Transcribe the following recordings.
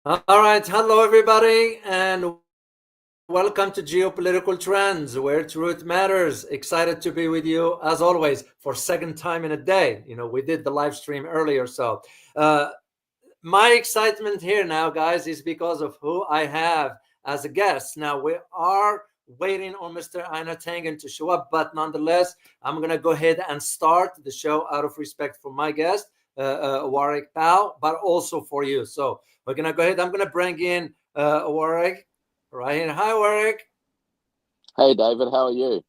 All right, hello everybody, and welcome to Geopolitical Trends, where truth matters. Excited to be with you as always for second time in a day. We did the live stream earlier, so uh, my excitement here now, guys, is because of who I have as a guest. Now we are waiting on Mr. Aina Tangen to show up, but nonetheless, I'm gonna go ahead and start the show out of respect for my guest, Warwick Powell, but also for you. So we're gonna go ahead. I'm gonna bring in Warwick right here. Hi, Warwick. Hey David, how are you?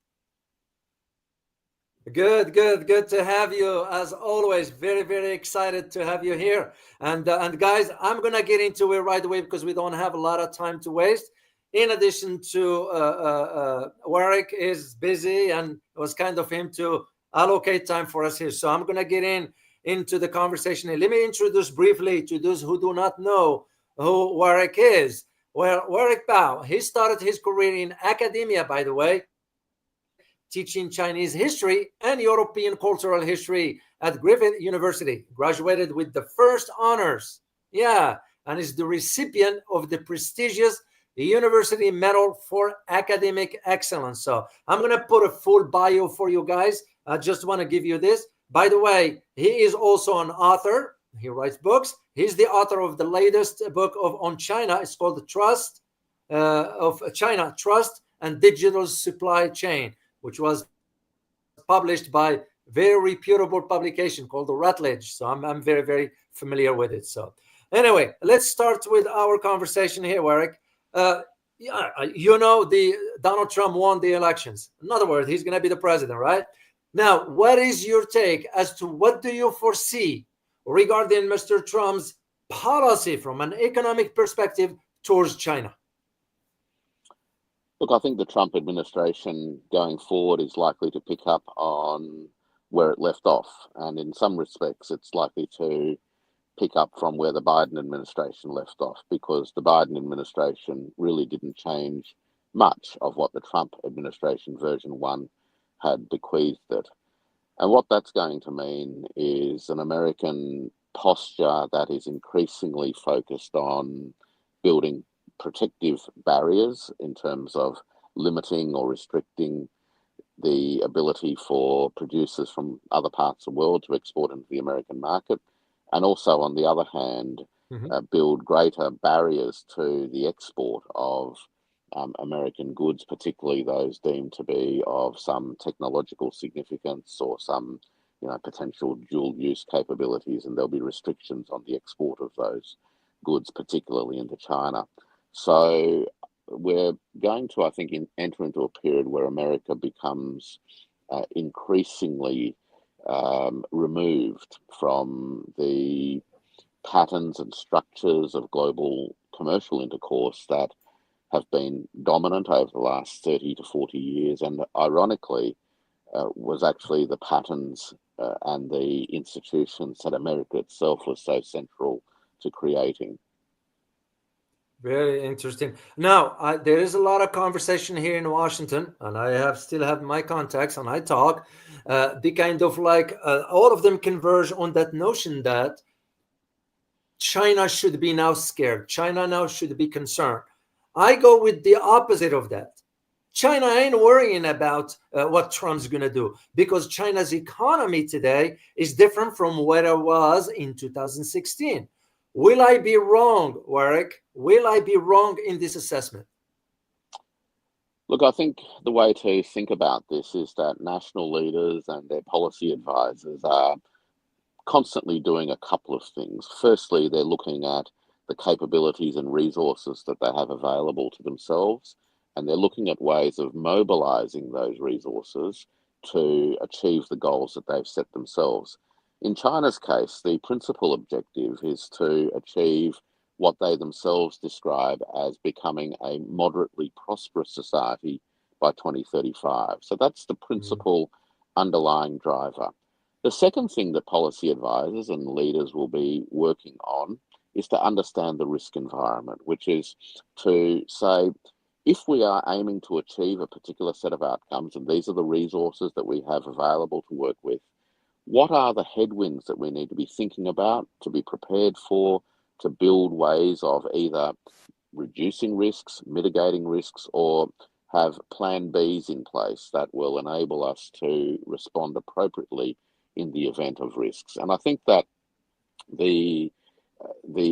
Good to have you as always. Very excited to have you here. And guys, I'm gonna get into it right away because we don't have a lot of time to waste. In addition to Warwick is busy, and it was kind of him to allocate time for us here. So I'm gonna get into the conversation here. Let me introduce briefly to those who do not know who Warwick is. Well, Warwick Bao, he started his career in academia, by the way, teaching Chinese history and European cultural history at Griffith University. Graduated with the first honors. Yeah, and is the recipient of the prestigious University Medal for Academic Excellence. So I'm going to put a full bio for you guys. I just want to give you this. By the way, he is also an author. He writes books. He's the author of the latest book on China. It's called The Trust of China, Trust and Digital Supply Chain, which was published by very reputable publication called the Routledge. So I'm very familiar with it. So anyway, let's start with our conversation here, Warwick. Yeah, the Donald Trump won the elections. In other words, he's going to be the president, right? Now, what is your take as to what do you foresee regarding Mr. Trump's policy from an economic perspective towards China? Look, I think the Trump administration going forward is likely to pick up on where it left off. And in some respects, it's likely to pick up from where the Biden administration left off, because the Biden administration really didn't change much of what the Trump administration version 1 had bequeathed it. And what that's going to mean is an American posture that is increasingly focused on building protective barriers in terms of limiting or restricting the ability for producers from other parts of the world to export into the American market, and also, on the other hand, Mhm. build greater barriers to the export of American goods, particularly those deemed to be of some technological significance or some, potential dual use capabilities, and there'll be restrictions on the export of those goods, particularly into China. So we're going to, I think, enter into a period where America becomes increasingly removed from the patterns and structures of global commercial intercourse that have been dominant over the last 30 to 40 years, and ironically, was actually the patterns and the institutions that America itself was so central to creating. Very interesting. Now, there is a lot of conversation here in Washington, and I still have my contacts, and I talk. The kind of like all of them converge on that notion that China should be now scared. China now should be concerned. I go with the opposite of that. China ain't worrying about what Trump's going to do because China's economy today is different from what it was in 2016. Will I be wrong, Warwick? Will I be wrong in this assessment? Look, I think the way to think about this is that national leaders and their policy advisors are constantly doing a couple of things. Firstly, they're looking at the capabilities and resources that they have available to themselves, and they're looking at ways of mobilizing those resources to achieve the goals that they've set themselves. In China's case, the principal objective is to achieve what they themselves describe as becoming a moderately prosperous society by 2035. So that's the Mm. principal underlying driver. The second thing that policy advisors and leaders will be working on is to understand the risk environment, which is to say, if we are aiming to achieve a particular set of outcomes, and these are the resources that we have available to work with, what are the headwinds that we need to be thinking about, to be prepared for? to build ways of either reducing risks, mitigating risks, or have plan Bs in place that will enable us to respond appropriately in the event of risks. And I think that the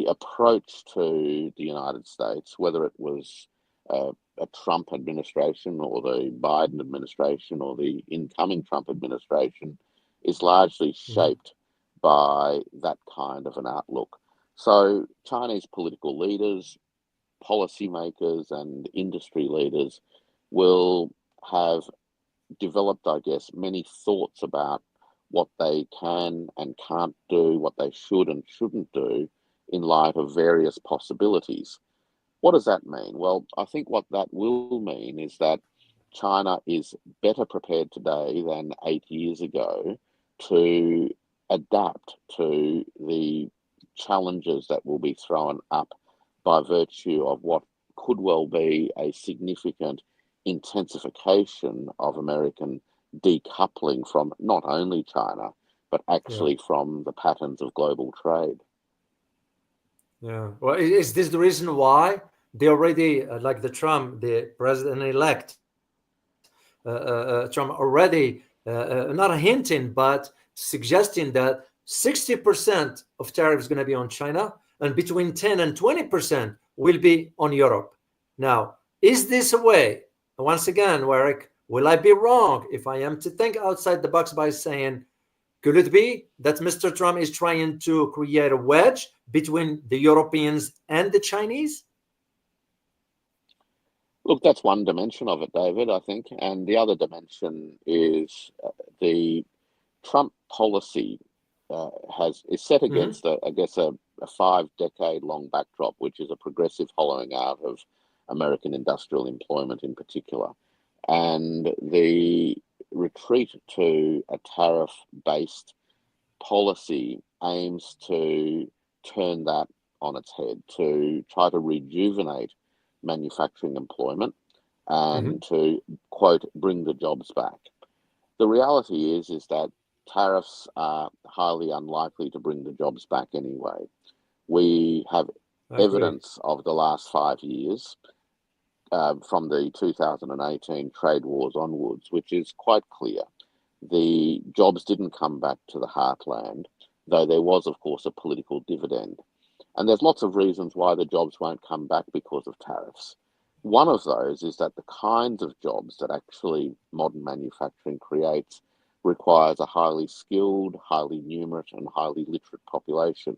approach to the United States, whether it was a Trump administration or the Biden administration or the incoming Trump administration, is largely shaped by that kind of an outlook. So Chinese political leaders, policymakers, and industry leaders will have developed, I guess, many thoughts about what they can and can't do, what they should and shouldn't do in light of various possibilities. What does that mean? Well, I think what that will mean is that China is better prepared today than 8 years ago to adapt to the challenges that will be thrown up by virtue of what could well be a significant intensification of American decoupling from not only China, but actually from the patterns of global trade. Yeah. Well, is this the reason why they already, like the president-elect, Trump already not hinting, but suggesting that 60% of tariffs is going to be on China and between 10 and 20% will be on Europe. Now, is this a way, once again, Warwick, will I be wrong if I am to think outside the box by saying, could it be that Mr. Trump is trying to create a wedge between the Europeans and the Chinese? Look, that's one dimension of it, David, I think. And the other dimension is the Trump policy is set against, a 5-decade-long backdrop, which is a progressive hollowing out of American industrial employment in particular. And the retreat to a tariff-based policy aims to turn that on its head, to try to rejuvenate manufacturing employment and to, quote, bring the jobs back. The reality is that tariffs are highly unlikely to bring the jobs back anyway. We have evidence of the last 5 years from the 2018 trade wars onwards, which is quite clear. The jobs didn't come back to the heartland, though there was, of course, a political dividend. And there's lots of reasons why the jobs won't come back because of tariffs. One of those is that the kinds of jobs that actually modern manufacturing creates requires a highly skilled, highly numerate, and highly literate population.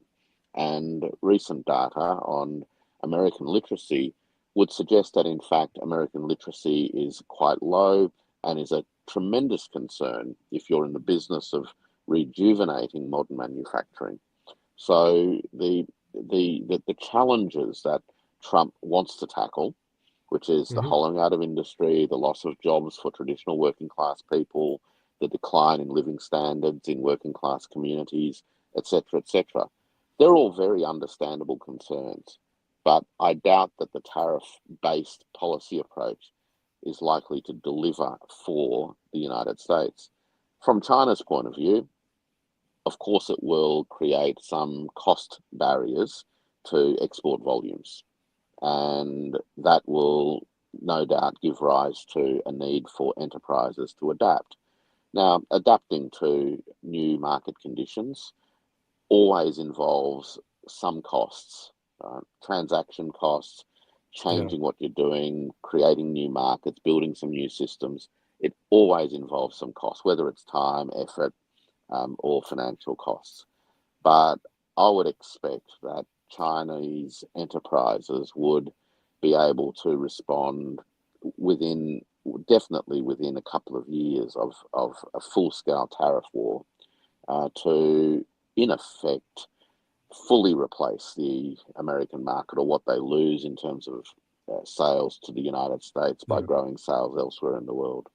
And recent data on American literacy would suggest that, in fact, American literacy is quite low and is a tremendous concern if you're in the business of rejuvenating modern manufacturing. So the challenges that Trump wants to tackle, which is the hollowing out of industry, the loss of jobs for traditional working class people, the decline in living standards in working class communities, etc., they're all very understandable concerns. But I doubt that the tariff-based policy approach is likely to deliver for the United States. From China's point of view, of course, it will create some cost barriers to export volumes. And that will no doubt give rise to a need for enterprises to adapt. Now, adapting to new market conditions always involves some costs, transaction costs, changing what you're doing, creating new markets, building some new systems. It always involves some costs, whether it's time, effort, or financial costs. But I would expect that Chinese enterprises would be able to respond definitely within a couple of years of a full-scale tariff war to, in effect, fully replace the American market, or what they lose in terms of sales to the United States by growing sales elsewhere in the world.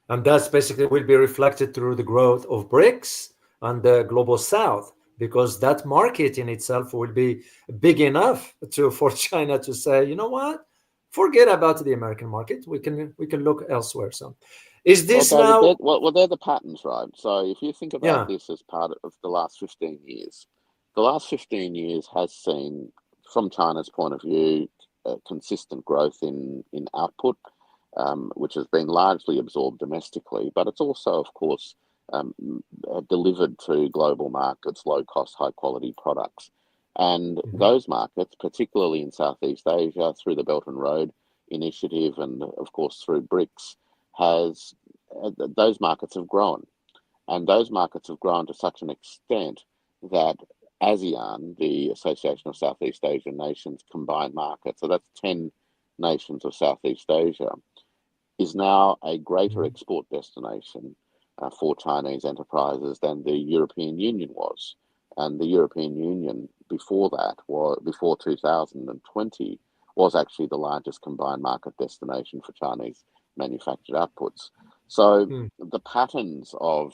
And that's basically will be reflected through the growth of BRICS and the global South, because that market in itself will be big enough for China to say, you know what, forget about the American market. We can look elsewhere. So, is this David, now? they're the patterns, right? So if you think about this as part of the last 15 years, The last 15 years has seen, from China's point of view, consistent growth in output, which has been largely absorbed domestically, but it's also, of course, delivered to global markets, low-cost, high-quality products. And those markets, particularly in Southeast Asia, through the Belt and Road Initiative and, of course, through BRICS, those markets have grown. And those markets have grown to such an extent that ASEAN, the Association of Southeast Asian Nations combined market, so that's 10 nations of Southeast Asia, is now a greater export destination for Chinese enterprises than the European Union was. And the European Union before that, before 2020, was actually the largest combined market destination for Chinese manufactured outputs. So the patterns of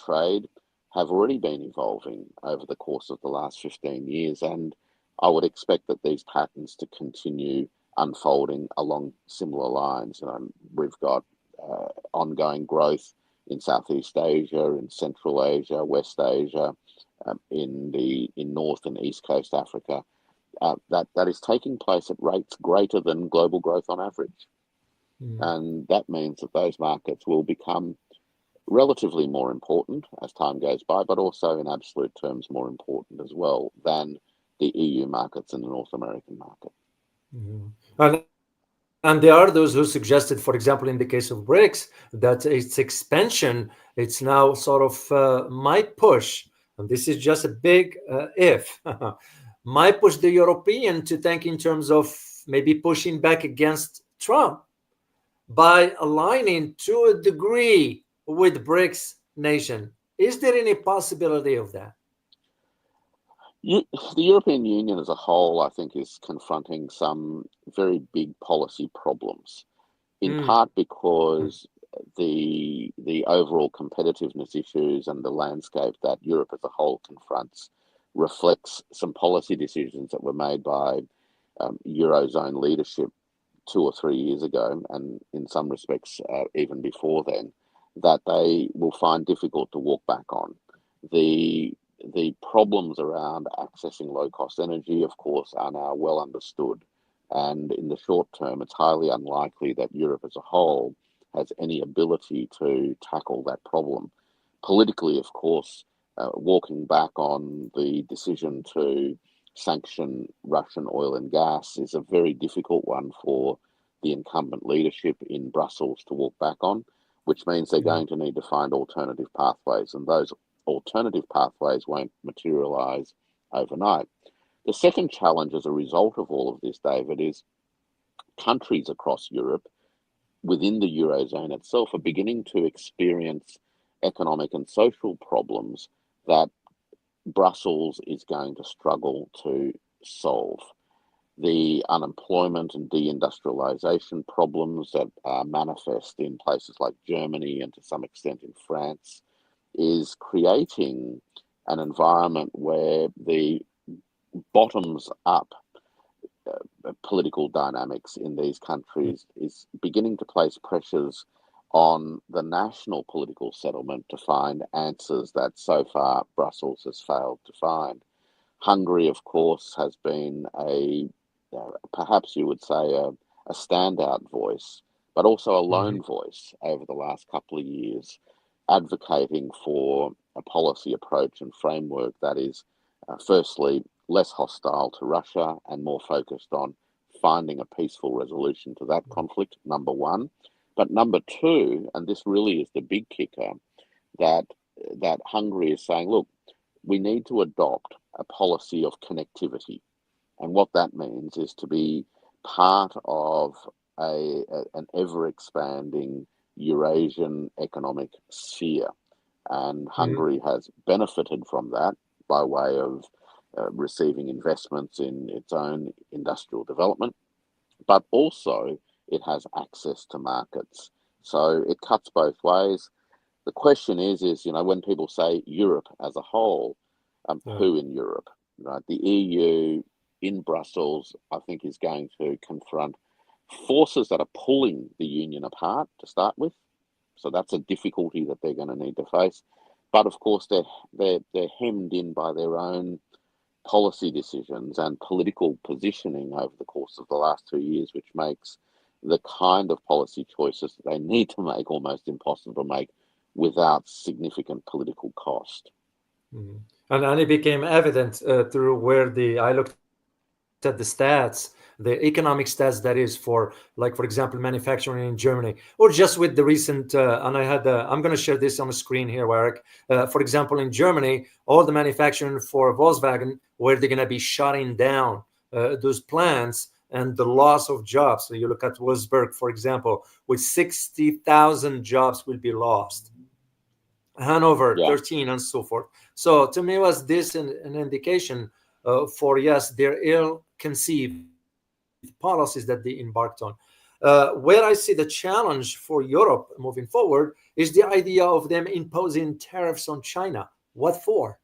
trade have already been evolving over the course of the last 15 years, and I would expect that these patterns to continue unfolding along similar lines. We've got ongoing growth in Southeast Asia, in Central Asia, West Asia, in North and East Coast Africa, that is taking place at rates greater than global growth on average. And that means that those markets will become relatively more important as time goes by, but also in absolute terms more important as well than the EU markets and the North American market. And there are those who suggested, for example, in the case of BRICS, that its expansion, it's now sort of might push, and this is just a big if, might push the European to think in terms of maybe pushing back against Trump by aligning to a degree with BRICS nation. Is there any possibility of that? The European Union as a whole, I think, is confronting some very big policy problems, in part because the overall competitiveness issues and the landscape that Europe as a whole confronts reflects some policy decisions that were made by Eurozone leadership 2 or 3 years ago, and in some respects even before then, that they will find difficult to walk back on. The problems around accessing low-cost energy, of course, are now well understood. And in the short term, it's highly unlikely that Europe as a whole has any ability to tackle that problem. Politically, of course, walking back on the decision to sanction Russian oil and gas is a very difficult one for the incumbent leadership in Brussels to walk back on, which means they're going to need to find alternative pathways, and those alternative pathways won't materialize overnight. The second challenge as a result of all of this, David, is countries across Europe within the Eurozone itself are beginning to experience economic and social problems that Brussels is going to struggle to solve. The unemployment and deindustrialization problems that are manifest in places like Germany and to some extent in France is creating an environment where the bottoms-up political dynamics in these countries is beginning to place pressures on the national political settlement to find answers that so far Brussels has failed to find. Hungary, of course, has been perhaps you would say a standout voice, but also a lone voice over the last couple of years, advocating for a policy approach and framework that is, firstly, less hostile to Russia and more focused on finding a peaceful resolution to that conflict, number one. But number two, and this really is the big kicker, that Hungary is saying, look, we need to adopt a policy of connectivity. And what that means is to be part of an ever-expanding Eurasian economic sphere. And Hungary has benefited from that by way of receiving investments in its own industrial development, but also it has access to markets. So it cuts both ways. The question is, when people say Europe as a whole, who in Europe? Right? The EU in Brussels, I think, is going to confront forces that are pulling the union apart to start with. So that's a difficulty that they're going to need to face. But of course, they're hemmed in by their own policy decisions and political positioning over the course of the last 2 years, which makes the kind of policy choices that they need to make almost impossible to make without significant political cost. Mhm. And it became evident through where I looked at the stats, the economic stats that is for, like, for example, manufacturing in Germany, or just with the recent, and I'm going to share this on the screen here, Warwick. For example, in Germany, all the manufacturing for Volkswagen, where they're going to be shutting down those plants and the loss of jobs. So you look at Wolfsburg, for example, with 60,000 jobs will be lost. Hanover, Yeah, 13, and so forth. So to me, was this an indication for, yes, their ill-conceived policies that they embarked on. Where I see the challenge for Europe moving forward is the idea of them imposing tariffs on China. What for?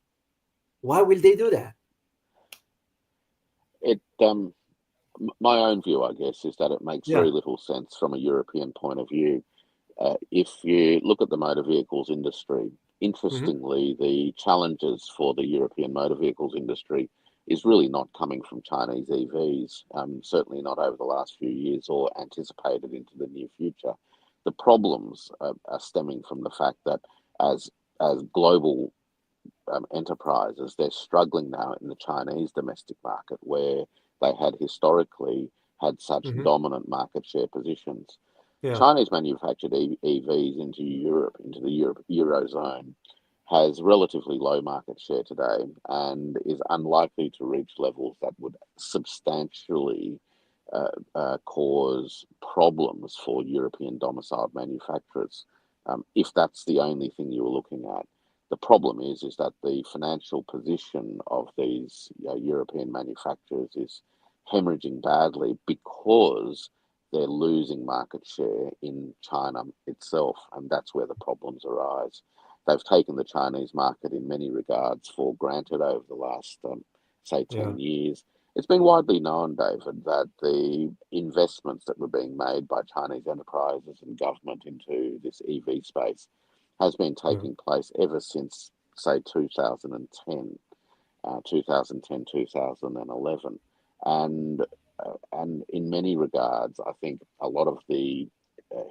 Why will they do that? it. My own view, I guess, is that it makes Yeah. very little sense from a European point of view. If you look at the motor vehicles industry, Hmm. interestingly, the challenges for the European motor vehicles industry is really not coming from Chinese EVs, certainly not over the last few years or anticipated into the near future. The problems are stemming from the fact that as global enterprises, they're struggling now in the Chinese domestic market where they had historically had such Hmm. dominant market share positions. Yeah. Chinese manufactured EVs into Europe, into the Eurozone, has relatively low market share today and is unlikely to reach levels that would substantially cause problems for European domiciled manufacturers, if that's the only thing you were looking at. The problem is that the financial position of these European manufacturers is hemorrhaging badly because they're losing market share in China itself, and that's where the problems arise. They've taken the Chinese market in many regards for granted over the last, say, Yeah. 10 years. It's been widely known, David, that the investments that were being made by Chinese enterprises and government into this EV space has been Yeah. taking place ever since, say, 2010, 2011. And and in many regards, I think a lot of the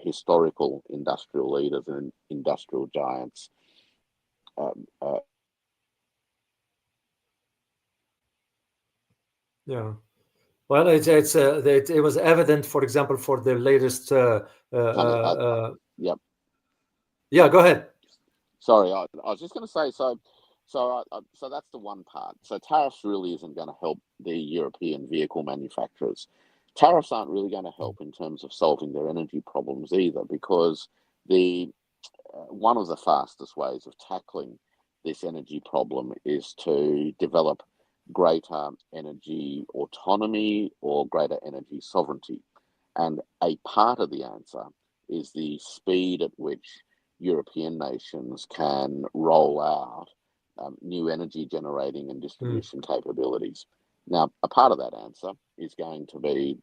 historical industrial leaders and industrial giants Yeah. Well, it was evident, for example, for the latest. kind of, yep. Yeah, go ahead. Sorry, I was just going to say, so that's the one part. So tariffs really isn't going to help the European vehicle manufacturers. Tariffs aren't really going to help in terms of solving their energy problems either, because the one of the fastest ways of tackling this energy problem is to develop greater energy autonomy or greater energy sovereignty. And a part of the answer is the speed at which European nations can roll out new energy generating and Mm, distribution capabilities. Now, a part of that answer is going to be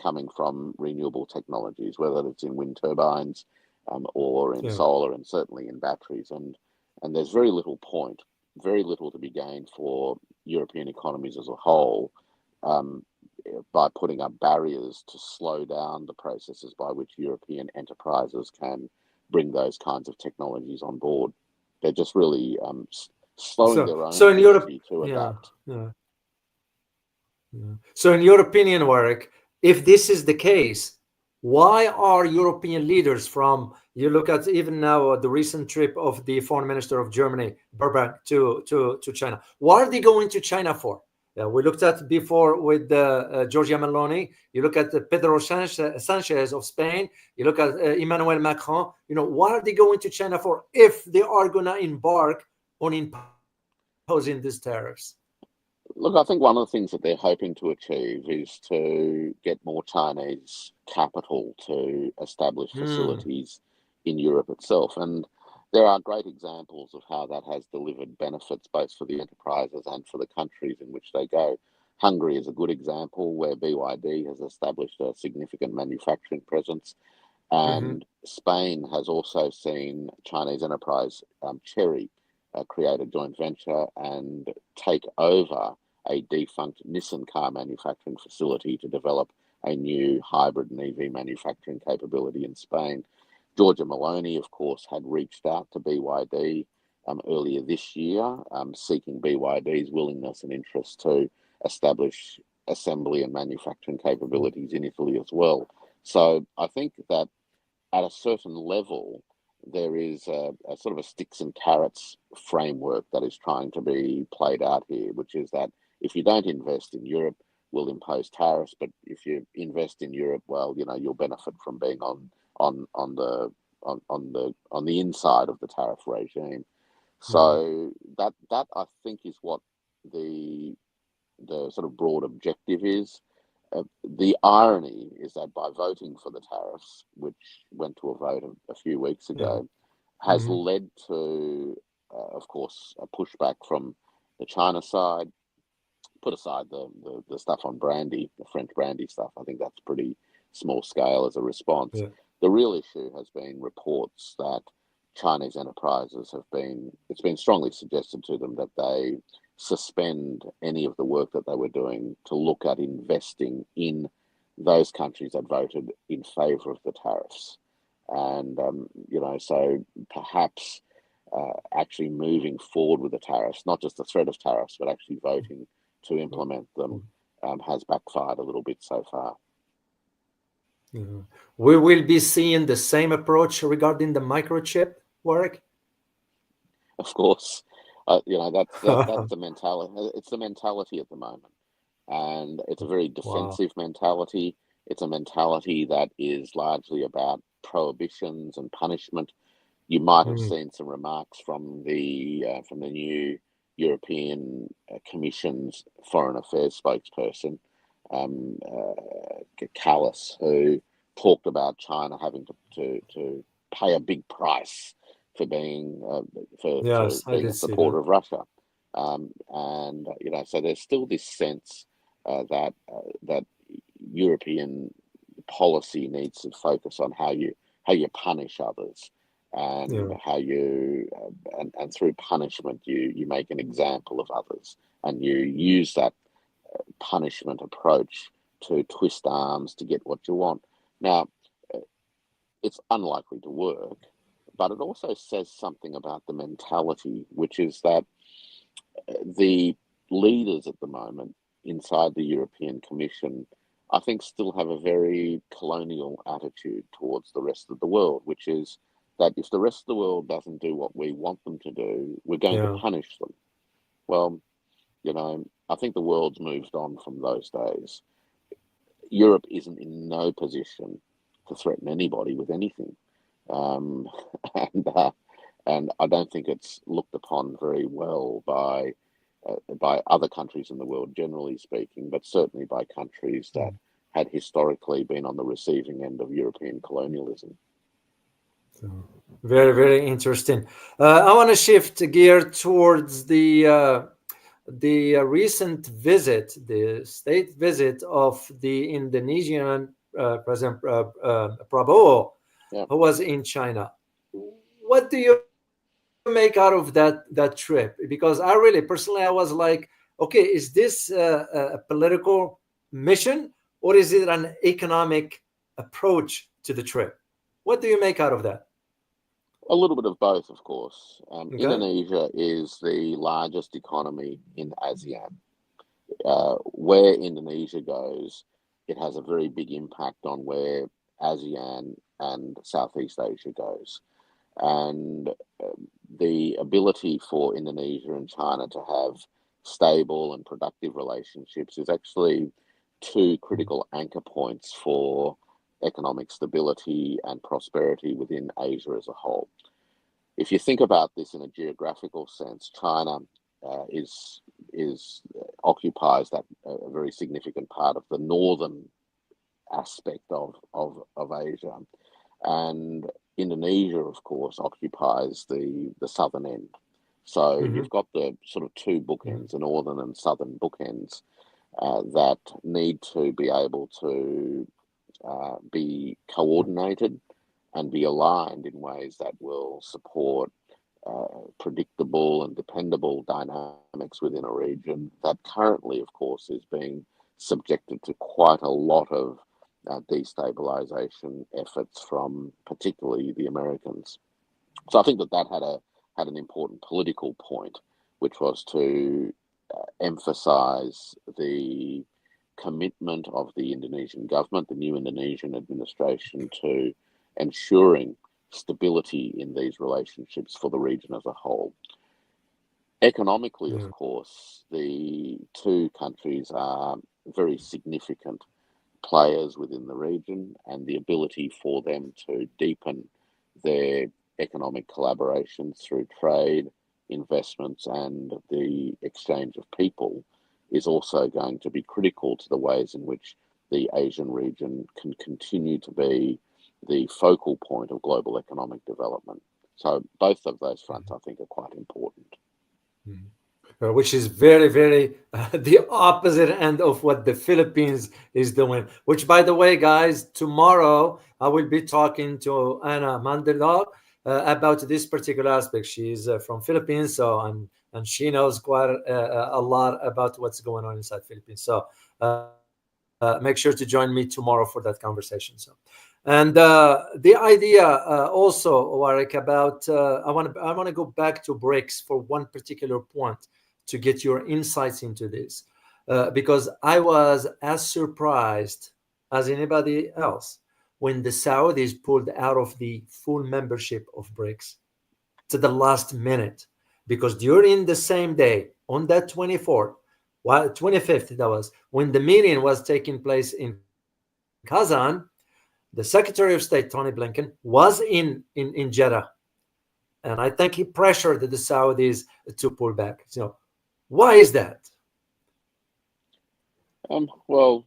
coming from renewable technologies, whether it's in wind turbines or in yeah. solar and certainly in batteries. And there's very little point, very little to be gained for European economies as a whole um, by putting up barriers to slow down the processes by which European enterprises can bring those kinds of technologies on board. They're just really slowing So, their own so in Europe, ability to yeah, adapt. yeah, yeah. So, in your opinion, Warwick, if this is the case, why are European leaders from, you look at even now the recent trip of the foreign minister of Germany, Burbank, to China, what are they going to China for? We looked at before with Giorgia Meloni. You look at Pedro Sanchez of Spain. You look at Emmanuel Macron. What are they going to China for if they are going to embark on imposing these tariffs? Look, I think one of the things that they're hoping to achieve is to get more Chinese capital to establish Hmm. facilities in Europe itself. And there are great examples of how that has delivered benefits both for the enterprises and for the countries in which they go. Hungary is a good example where BYD has established a significant manufacturing presence. Hmm. And Spain has also seen Chinese enterprise Cherry create a joint venture and take over a defunct Nissan car manufacturing facility to develop a new hybrid and EV manufacturing capability in Spain. Georgia Maloney, of course, had reached out to BYD earlier this year, seeking BYD's willingness and interest to establish assembly and manufacturing capabilities in Italy as well. So I think that at a certain level, there is a sort of a sticks and carrots framework that is trying to be played out here, which is that if you don't invest in Europe, we'll impose tariffs. But if you invest in Europe, well, you'll benefit from being on the inside of the tariff regime. So that I think is what the sort of broad objective is. The irony is that by voting for the tariffs, which went to a vote a few weeks ago, has led to, of course, a pushback from the China side. Put aside the stuff on brandy, the French brandy stuff. I think that's pretty small scale as a response. Yeah. The real issue has been reports that Chinese enterprises it's been strongly suggested to them that they suspend any of the work that they were doing to look at investing in those countries that voted in favor of the tariffs. And, so perhaps actually moving forward with the tariffs, not just the threat of tariffs, but actually voting to implement them has backfired a little bit so far. We will be seeing the same approach regarding the microchip, Warwick? Of course. That's the mentality. It's the mentality at the moment. And it's a very defensive mentality. It's a mentality that is largely about prohibitions and punishment. You might have seen some remarks from the new European Commission's Foreign Affairs spokesperson, Callas, who talked about China having to pay a big price for being a supporter of Russia, so there's still this sense that European policy needs to focus on how you punish others, and how you and through punishment you make an example of others, and you use that punishment approach to twist arms to get what you want. Now, it's unlikely to work, but it also says something about the mentality, which is that the leaders at the moment inside the European Commission, I think, still have a very colonial attitude towards the rest of the world, which is that if the rest of the world doesn't do what we want them to do, we're going to punish them. Well, I think the world's moved on from those days. Europe isn't in no position to threaten anybody with anything. And I don't think it's looked upon very well by other countries in the world, generally speaking, but certainly by countries that had historically been on the receiving end of European colonialism. Very, very interesting. I want to shift gear towards the recent visit, the state visit of the Indonesian President Prabowo, who was in China. What do you make out of that trip? Because I really personally, I was like, okay, is this a political mission, or is it an economic approach to the trip? What do you make out of that? A little bit of both, of course. Indonesia is the largest economy in ASEAN. Where Indonesia goes, it has a very big impact on where ASEAN and Southeast Asia goes. And the ability for Indonesia and China to have stable and productive relationships is actually two critical anchor points for economic stability and prosperity within Asia as a whole. If you think about this in a geographical sense, China occupies that a very significant part of the northern aspect of Asia, and Indonesia, of course, occupies the southern end. So you've got the sort of two bookends, the northern and southern bookends, that need to be able to be coordinated and be aligned in ways that will support predictable and dependable dynamics within a region that currently, of course, is being subjected to quite a lot of destabilization efforts from particularly the Americans. So I think that had an important political point, which was to emphasize the commitment of the Indonesian government, the new Indonesian administration, to ensuring stability in these relationships for the region as a whole. Economically, of course, the two countries are very significant players within the region, and the ability for them to deepen their economic collaboration through trade, investments, and the exchange of people is also going to be critical to the ways in which the Asian region can continue to be the focal point of global economic development. So both of those fronts, I think, are quite important. Which is very, very the opposite end of what the Philippines is doing. Which, by the way, guys, tomorrow I will be talking to Anna Mandela about this particular aspect. She's from Philippines, so and she knows quite a lot about what's going on inside Philippines. So make sure to join me tomorrow for that conversation. So, and the idea also, Warwick, about I want to go back to BRICS for one particular point to get your insights into this, because I was as surprised as anybody else when the Saudis pulled out of the full membership of BRICS to the last minute, because during the same day, on that 24th, 25th, that was when the meeting was taking place in Kazan, the Secretary of State, Tony Blinken, was in Jeddah. And I think he pressured the Saudis to pull back. So why is that? Well,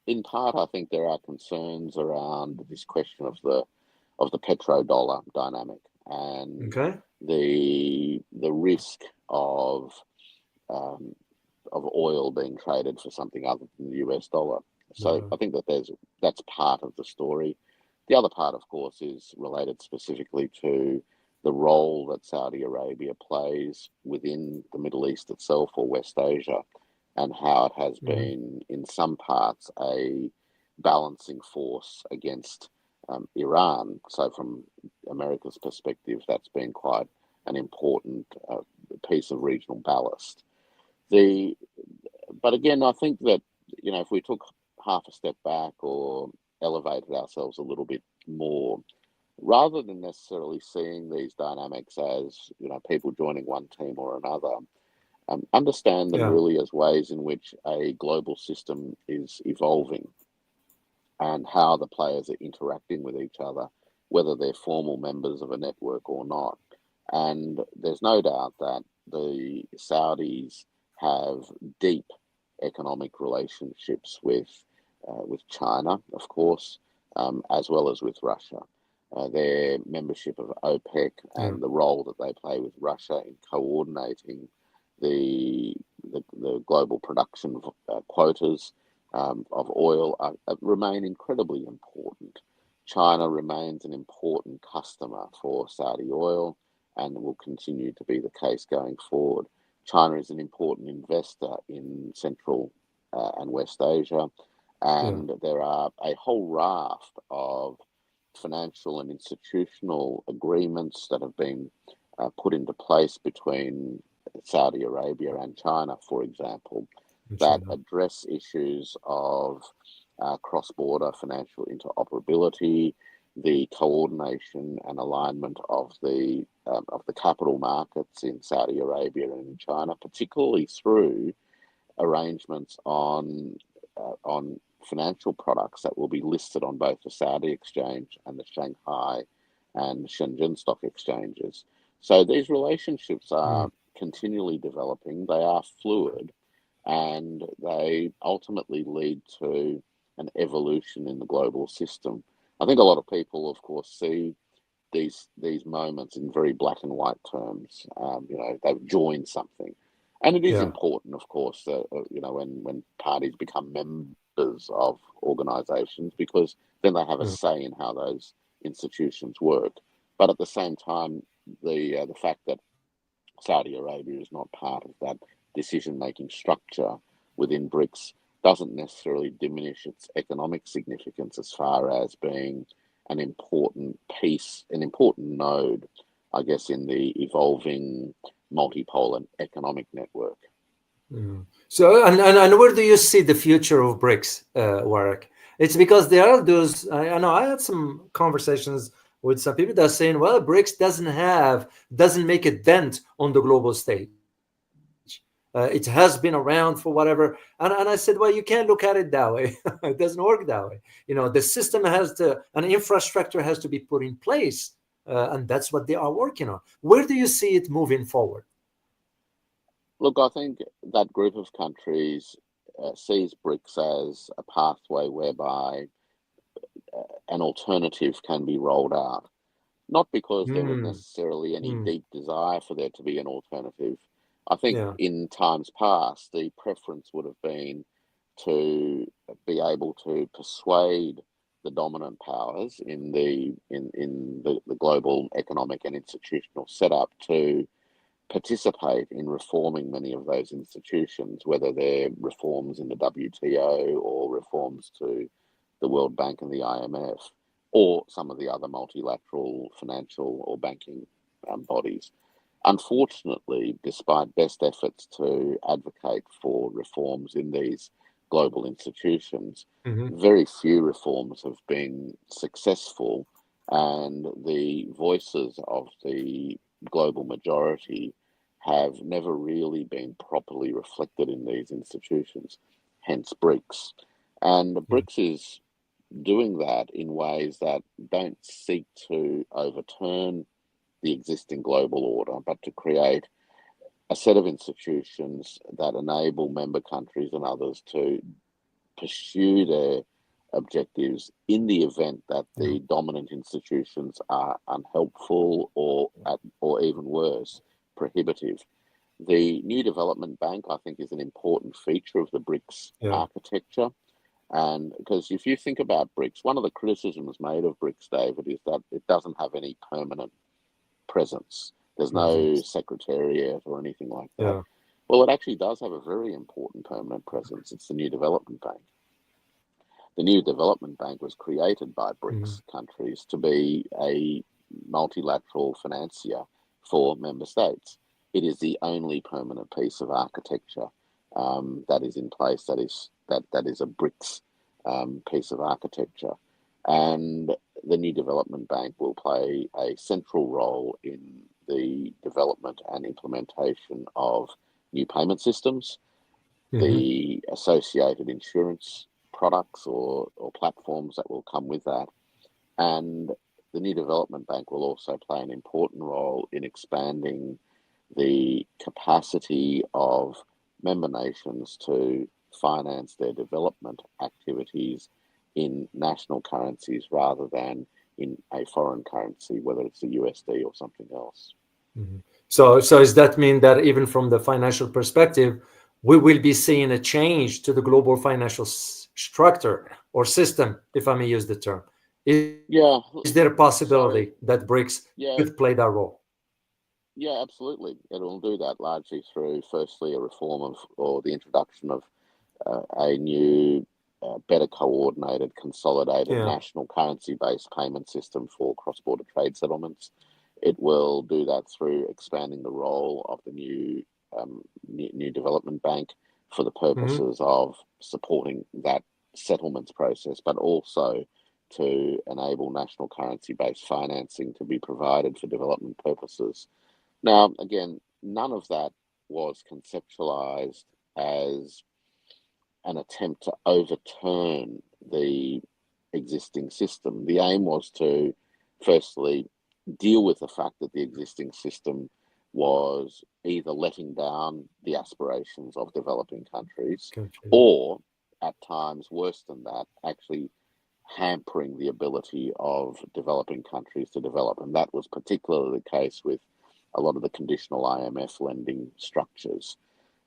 in part, I think there are concerns around this question of the petrodollar dynamic and the risk of oil being traded for something other than the US dollar. So I think that that's part of the story. The other part, of course, is related specifically to the role that Saudi Arabia plays within the Middle East itself, or West Asia, and how it has been, in some parts, a balancing force against Iran. So from America's perspective, that's been quite an important piece of regional ballast. But again, I think that, if we took half a step back or elevated ourselves a little bit more, rather than necessarily seeing these dynamics as, people joining one team or another, understand them really as ways in which a global system is evolving and how the players are interacting with each other, whether they're formal members of a network or not. And there's no doubt that the Saudis have deep economic relationships with China, of course, as well as with Russia. Their membership of OPEC and the role that they play with Russia in coordinating the global production quotas of oil remain incredibly important. China remains an important customer for Saudi oil and will continue to be the case going forward. China is an important investor in Central and West Asia, and there are a whole raft of financial and institutional agreements that have been put into place between Saudi Arabia and China, for example, that address issues of cross-border financial interoperability, the coordination and alignment of the capital markets in Saudi Arabia and in China, particularly through arrangements on financial products that will be listed on both the Saudi exchange and the Shanghai and Shenzhen stock exchanges. So these relationships are continually developing. They are fluid, and they ultimately lead to an evolution in the global system. I think a lot of people, of course, see these moments in very black and white terms. They've joined something, and it is important, of course, that when parties become members of organisations, because then they have a say in how those institutions work. But at the same time, the fact that Saudi Arabia is not part of that decision-making structure within BRICS doesn't necessarily diminish its economic significance as far as being an important piece, an important node, I guess, in the evolving multipolar economic network. So, and where do you see the future of BRICS, Warwick? It's because there are those, I know I had some conversations with some people that are saying, well, BRICS doesn't make a dent on the global stage. It has been around for whatever. And I said, well, you can't look at it that way. It doesn't work that way. The system an infrastructure has to be put in place. And that's what they are working on. Where do you see it moving forward? Look, I think that group of countries sees BRICS as a pathway whereby an alternative can be rolled out. Not because there was necessarily any deep desire for there to be an alternative. I think in times past, the preference would have been to be able to persuade the dominant powers in the global economic and institutional setup to participate in reforming many of those institutions, whether they're reforms in the WTO or reforms to the World Bank and the IMF, or some of the other multilateral financial or banking bodies. Unfortunately, despite best efforts to advocate for reforms in these global institutions, very few reforms have been successful, and the voices of the global majority have never really been properly reflected in these institutions, hence BRICS. And BRICS is doing that in ways that don't seek to overturn the existing global order, but to create a set of institutions that enable member countries and others to pursue their objectives in the event that the dominant institutions are unhelpful or even worse, prohibitive. The New Development Bank, I think, is an important feature of the BRICS architecture. And because if you think about BRICS, one of the criticisms made of BRICS, David, is that it doesn't have any permanent presence. There's no secretariat or anything like that. Well, it actually does have a very important permanent presence. It's the New Development Bank. The New Development Bank was created by BRICS countries to be a multilateral financier for member states. It is the only permanent piece of architecture that is in place. That is a BRICS piece of architecture, and the New Development Bank will play a central role in the development and implementation of new payment systems, the associated insurance products or platforms that will come with that, and the New Development Bank will also play an important role in expanding the capacity of member nations to finance their development activities in national currencies rather than in a foreign currency, whether it's the USD or something else. So does that mean that even from the financial perspective, we will be seeing a change to the global financial structure or system, if I may use the term? Is there a possibility that BRICS could play that role? Yeah, absolutely. It will do that largely through, firstly, a reform or the introduction of a new, better coordinated, consolidated national currency-based payment system for cross-border trade settlements. It will do that through expanding the role of the new Development Bank for the purposes of supporting that settlements process, but also to enable national currency-based financing to be provided for development purposes. Now, again, none of that was conceptualized as an attempt to overturn the existing system. The aim was to, firstly, deal with the fact that the existing system was either letting down the aspirations of developing countries or, at times, worse than that, actually hampering the ability of developing countries to develop. And that was particularly the case with a lot of the conditional IMF lending structures.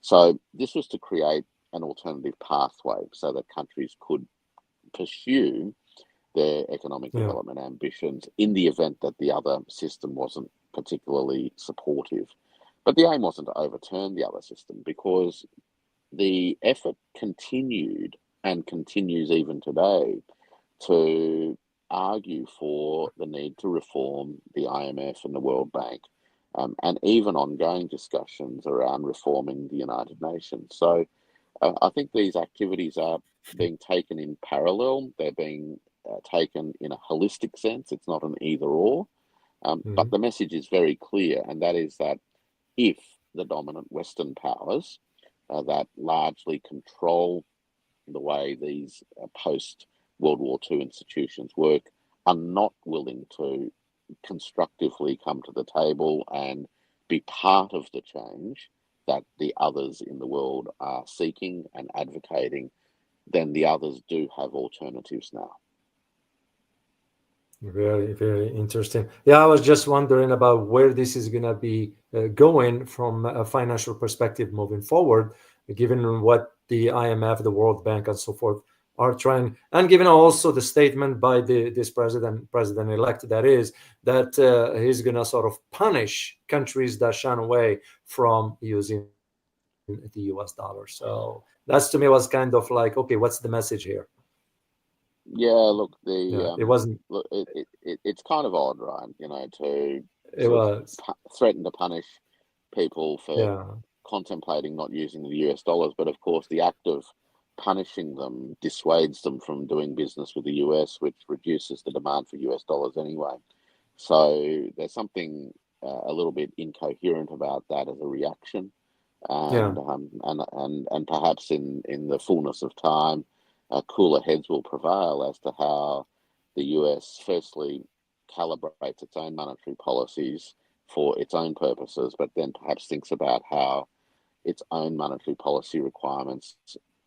So this was to create an alternative pathway so that countries could pursue their economic development ambitions in the event that the other system wasn't particularly supportive. But the aim wasn't to overturn the other system, because the effort continued and continues even today to argue for the need to reform the IMF and the World Bank, and even ongoing discussions around reforming the United Nations. So I think these activities are being taken in parallel. They're being taken in a holistic sense. It's not an either or. But the message is very clear, and that is that if the dominant Western powers that largely control the way these post-World War II institutions work are not willing to constructively come to the table and be part of the change that the others in the world are seeking and advocating, then the others do have alternatives now. Very, very interesting. Yeah, I was just wondering about where this is going to be going from a financial perspective moving forward, given what the IMF, the World Bank, and so forth are trying, and given also the statement by this president-elect, that is, that he's going to sort of punish countries that shun away from using the US dollar. So that's, to me, was kind of like, okay, what's the message here? Yeah, look, it wasn't. Look, it's kind of odd, right? You know, to It was threaten to punish people for contemplating not using the US dollars, but of course, the act of punishing them dissuades them from doing business with the US, which reduces the demand for US dollars anyway. So there's something a little bit incoherent about that as a reaction, and perhaps in the fullness of time, cooler heads will prevail as to how the US firstly calibrates its own monetary policies for its own purposes, but then perhaps thinks about how its own monetary policy requirements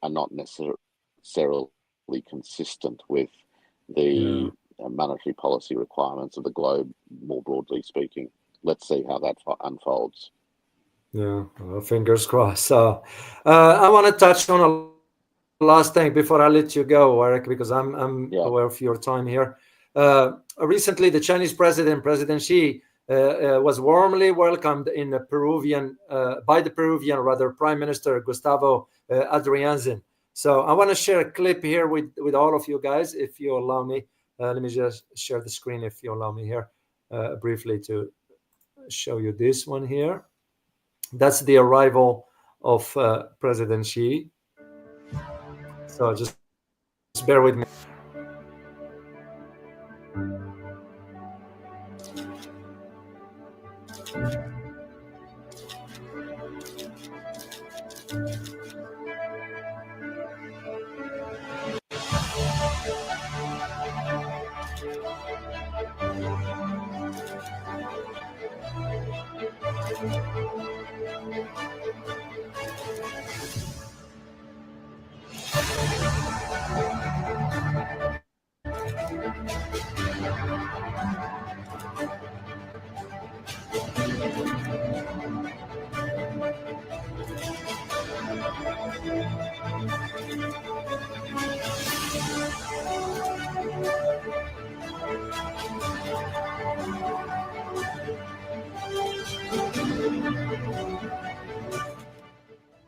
are not necessarily consistent with the monetary policy requirements of the globe, more broadly speaking. Let's see how that unfolds. Yeah, well, fingers crossed. So I want to touch on a last thing before I let you go, Warwick, because I'm aware of your time here. Recently, the Chinese President Xi, was warmly welcomed in by the Peruvian Prime Minister Gustavo Adrianzin. So I want to share a clip here with all of you guys, if you allow me. Let me just share the screen, if you allow me here, briefly, to show you this one here. That's the arrival of President Xi. So just bear with me.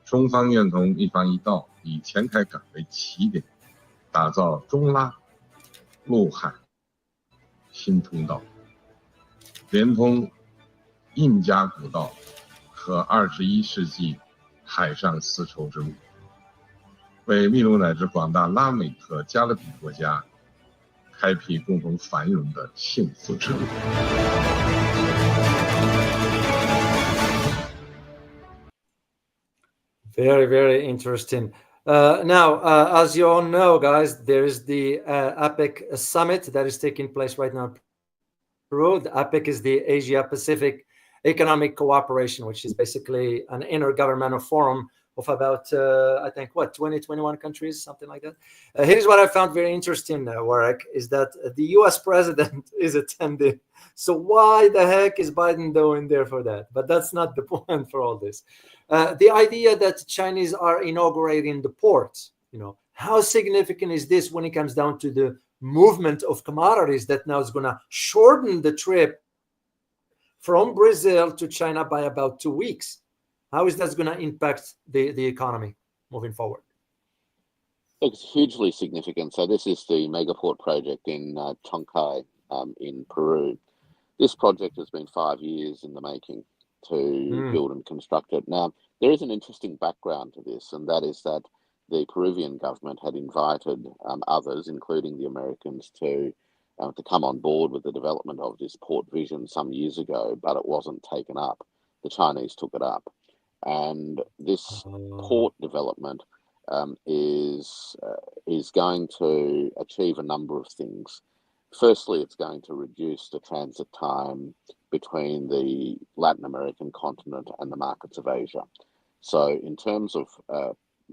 中方愿同一方一道，以前台港为起点，打造中拉、陆海新通道，连通印加古道和21世纪海上丝绸之路，为秘鲁乃至广大拉美和加勒比国家开辟共同繁荣的幸福之路。Very, very interesting. Now, as you all know, guys, there is the APEC summit that is taking place right now in Peru. The APEC is the Asia-Pacific Economic Cooperation, which is basically an intergovernmental forum of about, 20, 21 countries, something like that. Here's what I found very interesting, Warwick, is that the US president is attending. So why the heck is Biden going there for that? But that's not the point for all this. The idea that Chinese are inaugurating the ports, how significant is this when it comes down to the movement of commodities that now is going to shorten the trip from Brazil to China by about 2 weeks. How is that going to impact the economy moving forward? It's hugely significant. So this is the megaport project in Chancay in Peru. This project has been 5 years in the making to build and construct it. Now, there is an interesting background to this, and that is that the Peruvian government had invited others, including the Americans, to come on board with the development of this port vision some years ago, but it wasn't taken up. The Chinese took it up. And this port development is going to achieve a number of things. Firstly, it's going to reduce the transit time between the Latin American continent and the markets of Asia. So, in terms of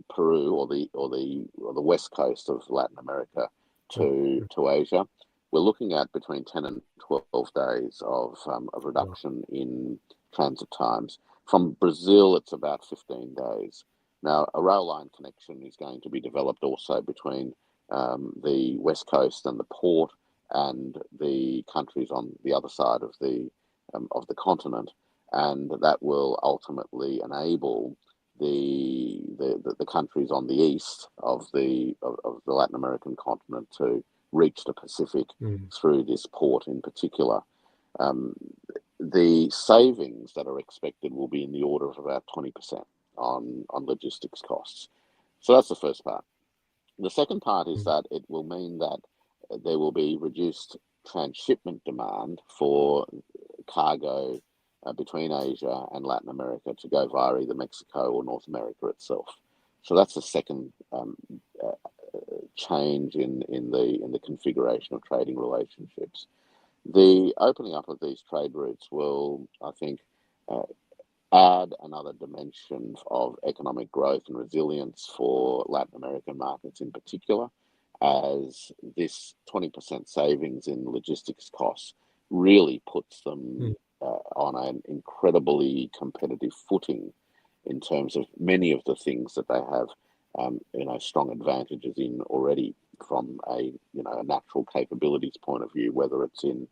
Peru or the west coast of Latin America to Asia, we're looking at between 10 and 12 days of reduction in transit times. From Brazil, it's about 15 days. Now, a rail line connection is going to be developed also between the west coast and the port and the countries on the other side of the continent, and that will ultimately enable the countries on the east of the Latin American continent to reach the Pacific through this port in particular. The savings that are expected will be in the order of about 20% on logistics costs. So that's the first part. The second part is that it will mean that there will be reduced transshipment demand for cargo between Asia and Latin America to go via either Mexico or North America itself. So that's the second change in the configuration of trading relationships. The opening up of these trade routes will, I think, add another dimension of economic growth and resilience for Latin American markets in particular, as this 20% savings in logistics costs really puts them on an incredibly competitive footing in terms of many of the things that they have strong advantages in already from a natural capabilities point of view, whether it's in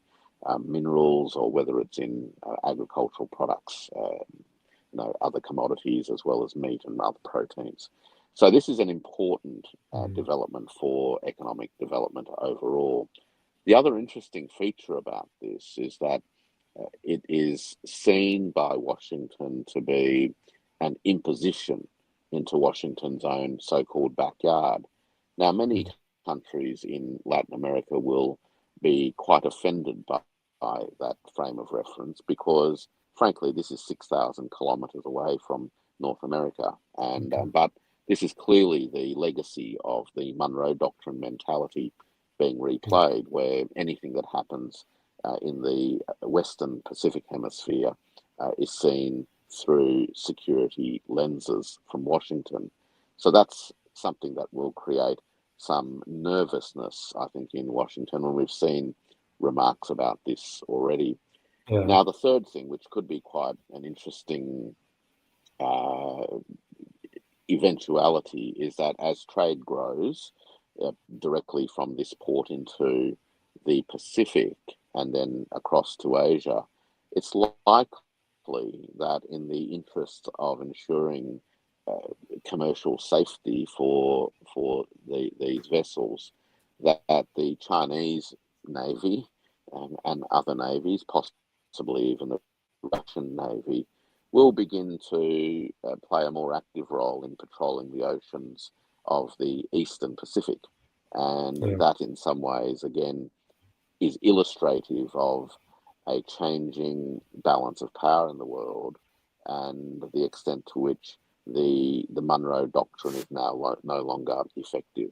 minerals or whether it's in agricultural products, other commodities as well as meat and other proteins. So this is an important development for economic development overall. The other interesting feature about this is that it is seen by Washington to be an imposition into Washington's own so-called backyard. Now, many countries in Latin America will be quite offended by that frame of reference because, frankly, this is 6,000 kilometers away from North America. And but this is clearly the legacy of the Monroe Doctrine mentality being replayed, where anything that happens in the Western Pacific Hemisphere is seen through security lenses from Washington. So that's something that will create some nervousness, I think, in Washington, and we've seen remarks about this already. Yeah. Now, the third thing, which could be quite an interesting eventuality, is that as trade grows directly from this port into the Pacific and then across to Asia, it's likely that in the interest of ensuring commercial safety for these vessels, that the Chinese Navy and other navies, possibly even the Russian Navy, will begin to play a more active role in patrolling the oceans of the Eastern Pacific. And that in some ways, again, is illustrative of a changing balance of power in the world and the extent to which the Monroe Doctrine is now no longer effective.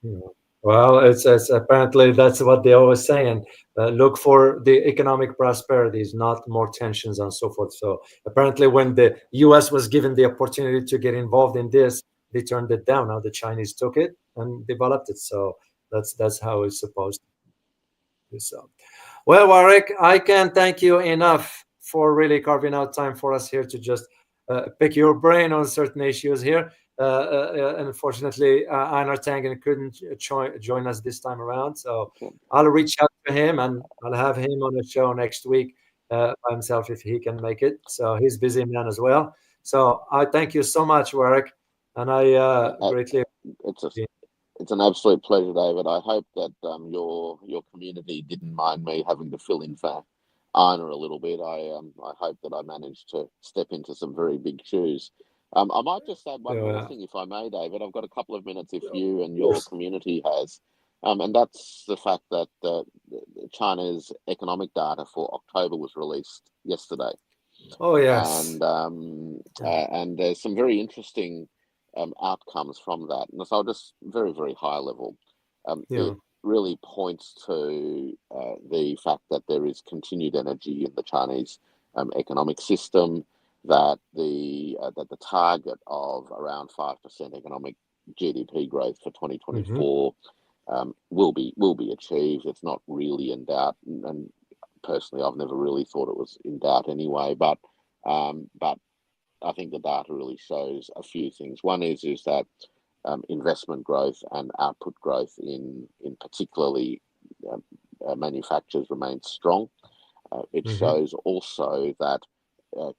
Yeah. Well, it's apparently that's what they always say, and look for the economic prosperities, not more tensions and so forth. So apparently when the U.S. was given the opportunity to get involved in this, they turned it down. Now the Chinese took it and developed it. So that's how it's supposed to be. So, well, Warwick, I can't thank you enough for really carving out time for us here to just pick your brain on certain issues here. Unfortunately, Einar Tangen couldn't join us this time around, so I'll reach out to him and I'll have him on the show next week by himself if he can make it. So he's a busy man as well. So I thank you so much, Warwick, and I greatly. It's an absolute pleasure, David. I hope that your community didn't mind me having to fill in for Ina a little bit. I hope that I managed to step into some very big shoes. I might just add one more thing, if I may, David. I've got a couple of minutes if you and your community has. And that's the fact that China's economic data for October was released yesterday. Oh, yes. And there's some very interesting outcomes from that. And so I'll just very, very high level. It really points to the fact that there is continued energy in the Chinese economic system, that the target of around 5% economic GDP growth for 2024 will be achieved. It's not really in doubt, and personally, I've never really thought it was in doubt anyway. But I think the data really shows a few things. One is that investment growth and output growth in particularly manufacturers remains strong. It shows also that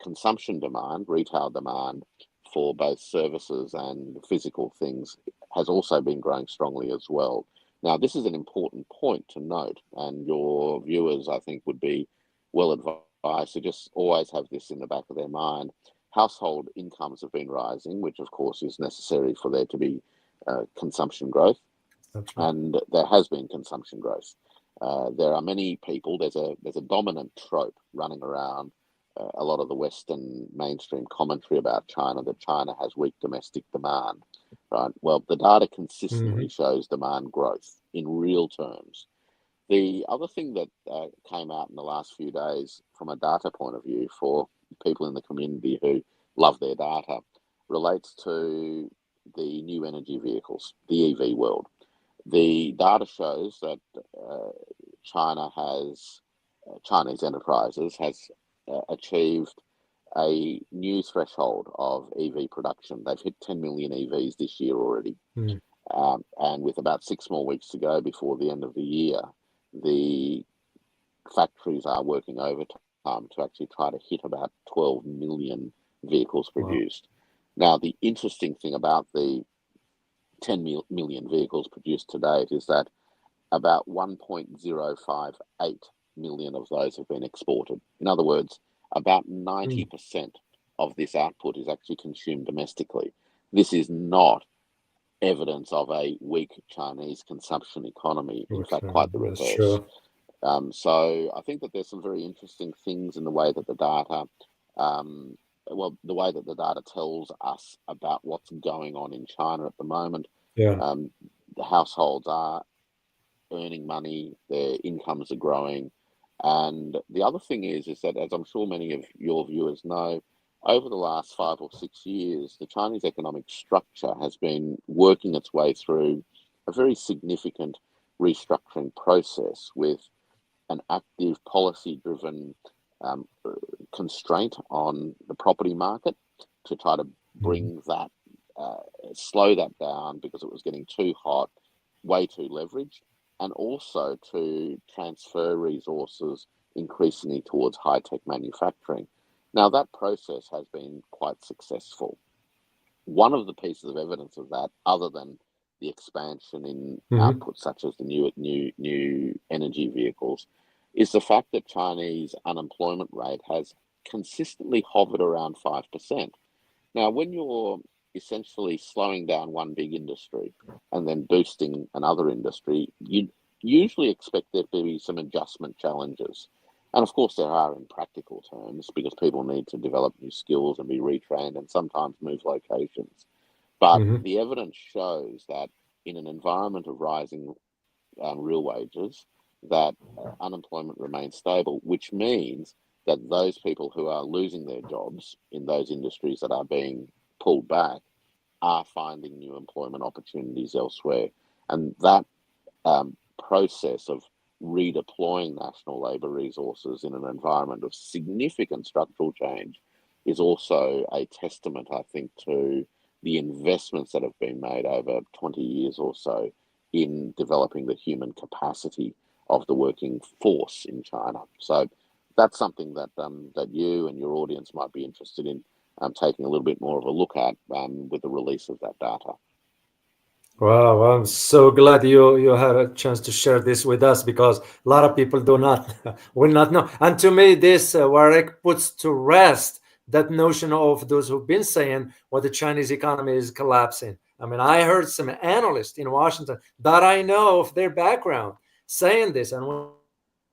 consumption demand, retail demand for both services and physical things has also been growing strongly as well. Now, this is an important point to note, and your viewers, I think, would be well advised to just always have this in the back of their mind. Household incomes have been rising, which of course is necessary for there to be consumption growth, and there has been consumption growth. There are many people. There's a dominant trope running around a lot of the Western mainstream commentary about China, that China has weak domestic demand, right? Well, the data consistently shows demand growth in real terms. The other thing that came out in the last few days from a data point of view for people in the community who love their data relates to the new energy vehicles, the EV world. The data shows that Chinese enterprises has achieved a new threshold of EV production. They've hit 10 million EVs this year already. And with about 6 more weeks to go before the end of the year, the factories are working overtime to actually try to hit about 12 million vehicles produced. Now, the interesting thing about the 10 million vehicles produced to date is that about 1.058 million of those have been exported. In other words, about 90% of this output is actually consumed domestically. This is not evidence of a weak Chinese consumption economy. In fact, quite the reverse. So I think that there's some very interesting things in the way that the data, the way that the data tells us about what's going on in China at the moment. The households are earning money, their incomes are growing. And the other thing is that, as I'm sure many of your viewers know, over the last 5 or 6 years, the Chinese economic structure has been working its way through a very significant restructuring process with an active policy-driven constraint on the property market to try to bring that, slow that down because it was getting too hot, way too leveraged, and also to transfer resources increasingly towards high-tech manufacturing. Now, that process has been quite successful. One of the pieces of evidence of that, other than the expansion in output such as the new energy vehicles, is the fact that Chinese unemployment rate has consistently hovered around 5%. Now, when you're essentially slowing down one big industry and then boosting another industry, you usually expect there to be some adjustment challenges. And of course, there are in practical terms, because people need to develop new skills and be retrained and sometimes move locations. But the evidence shows that in an environment of rising real wages, that unemployment remains stable, which means that those people who are losing their jobs in those industries that are being pulled back are finding new employment opportunities elsewhere. And that process of redeploying national labour resources in an environment of significant structural change is also a testament, I think, to the investments that have been made over 20 years or so in developing the human capacity of the working force in China. So that's something that that you and your audience might be interested in taking a little bit more of a look at with the release of that data. Wow, I'm so glad you had a chance to share this with us, because a lot of people do not will not know. And to me, this Warwick puts to rest that notion of those who've been saying the Chinese economy is collapsing. I mean, I heard some analysts in Washington that I know of their background saying this, and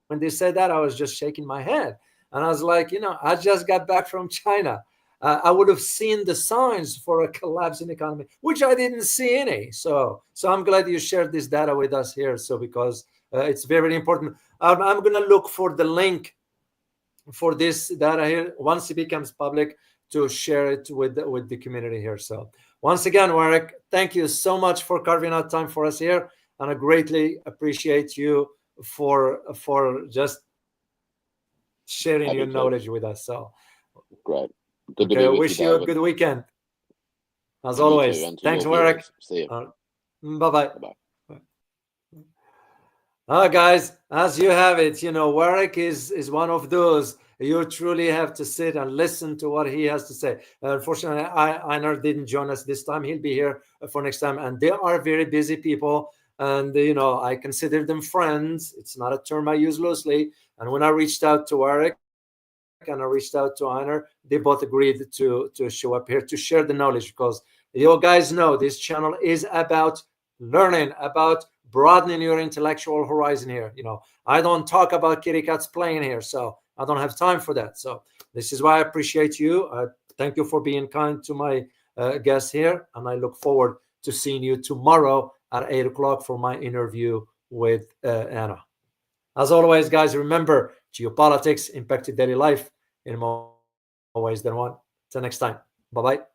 when they said that, I was just shaking my head, and I was like, I just got back from China. I would have seen the signs for a collapsing economy, which I didn't see any. So I'm glad you shared this data with us here. So because it's very important. I'm going to look for the link for this data here once it becomes public to share it with the community here. So once again, Warwick, thank you so much for carving out time for us here, and I greatly appreciate you for just sharing your knowledge with us. So great. Good to okay, be I with wish you, you a David. good weekend. As And always. you too, and to Thanks, your Warwick. viewers. See you. Bye-bye. Bye-bye. Guys, as you have it, Warwick is one of those you truly have to sit and listen to what he has to say. Unfortunately, Einar didn't join us this time. He'll be here for next time. And they are very busy people. And, I consider them friends. It's not a term I use loosely. And when I reached out to Warwick and I reached out to Einar, they both agreed to show up here to share the knowledge, because you guys know this channel is about learning, about broadening your intellectual horizon here. I don't talk about kitty cats playing here, so I don't have time for that. So this is why I appreciate you. Thank you for being kind to my guests here, and I look forward to seeing you tomorrow at 8 o'clock for my interview with Anna. As always, guys, remember, geopolitics impacted daily life in more ways than one. Till next time. Bye-bye.